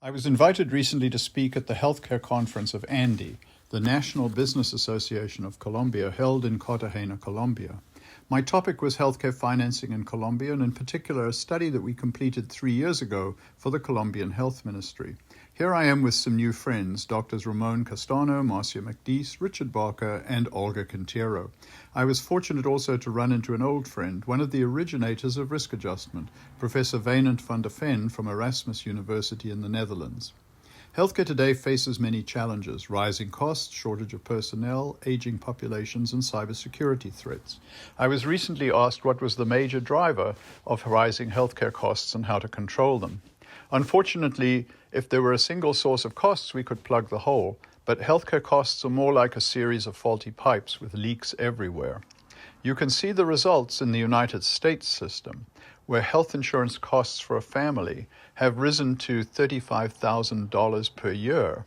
I was invited recently to speak at the healthcare conference of ANDI, the National Business Association of Colombia, held in Cartagena, Colombia. My topic was healthcare financing in Colombia, and in particular a study that we completed 3 years ago for the Colombian Health Ministry. Here I am with some new friends, Drs. Ramon Castano, Marcia McDeese, Richard Barker, and Olga Quintero. I was fortunate also to run into an old friend, one of the originators of risk adjustment, Professor Wijnand van der Ven from Erasmus University in the Netherlands. Healthcare today faces many challenges: rising costs, shortage of personnel, aging populations, and cybersecurity threats. I was recently asked what was the major driver of rising healthcare costs and how to control them. Unfortunately, if there were a single source of costs, we could plug the hole, but healthcare costs are more like a series of faulty pipes with leaks everywhere. You can see the results in the United States system, where health insurance costs for a family have risen to $35,000 per year,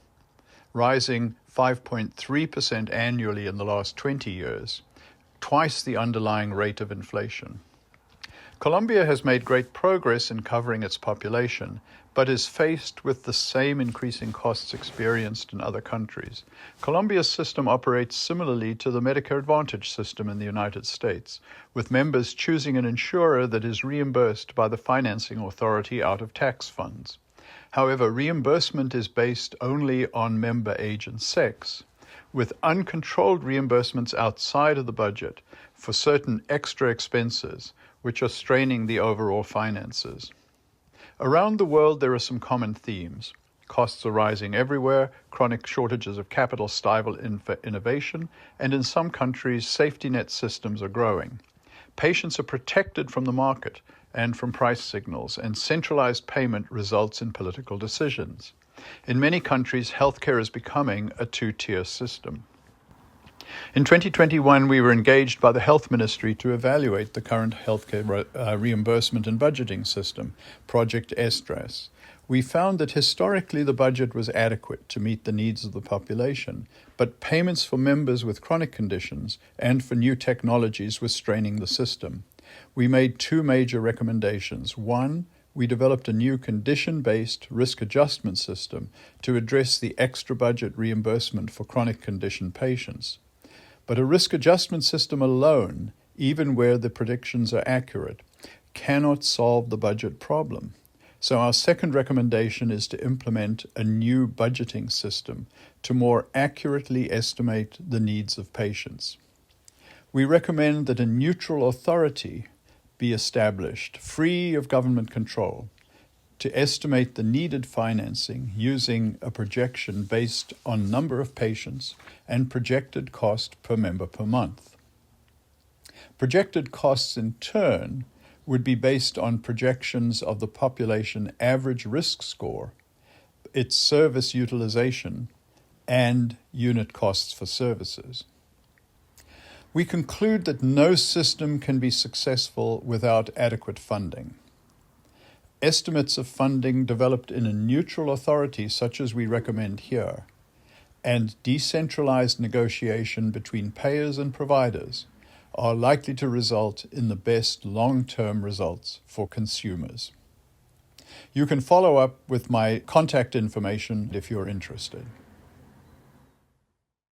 rising 5.3% annually in the last 20 years, twice the underlying rate of inflation. Colombia has made great progress in covering its population, but is faced with the same increasing costs experienced in other countries. Colombia's system operates similarly to the Medicare Advantage system in the United States, with members choosing an insurer that is reimbursed by the financing authority out of tax funds. However, reimbursement is based only on member age and sex, with uncontrolled reimbursements outside of the budget for certain extra expenses, which are straining the overall finances. Around the world, there are some common themes. Costs are rising everywhere, chronic shortages of capital stifle innovation, and in some countries, safety net systems are growing. Patients are protected from the market and from price signals, and centralized payment results in political decisions. In many countries, healthcare is becoming a two-tier system. In 2021, we were engaged by the Health Ministry to evaluate the current healthcare reimbursement and budgeting system, Project ESTRAS. We found that historically the budget was adequate to meet the needs of the population, but payments for members with chronic conditions and for new technologies were straining the system. We made two major recommendations. One, we developed a new condition-based risk adjustment system to address the extra budget reimbursement for chronic condition patients. But a risk adjustment system alone, even where the predictions are accurate, cannot solve the budget problem. So our second recommendation is to implement a new budgeting system to more accurately estimate the needs of patients. We recommend that a neutral authority be established, free of government control, to estimate the needed financing using a projection based on number of patients and projected cost per member per month. Projected costs in turn would be based on projections of the population average risk score, its service utilization, and unit costs for services. We conclude that no system can be successful without adequate funding. Estimates of funding developed in a neutral authority, such as we recommend here, and decentralized negotiation between payers and providers are likely to result in the best long-term results for consumers. You can follow up with my contact information if you're interested.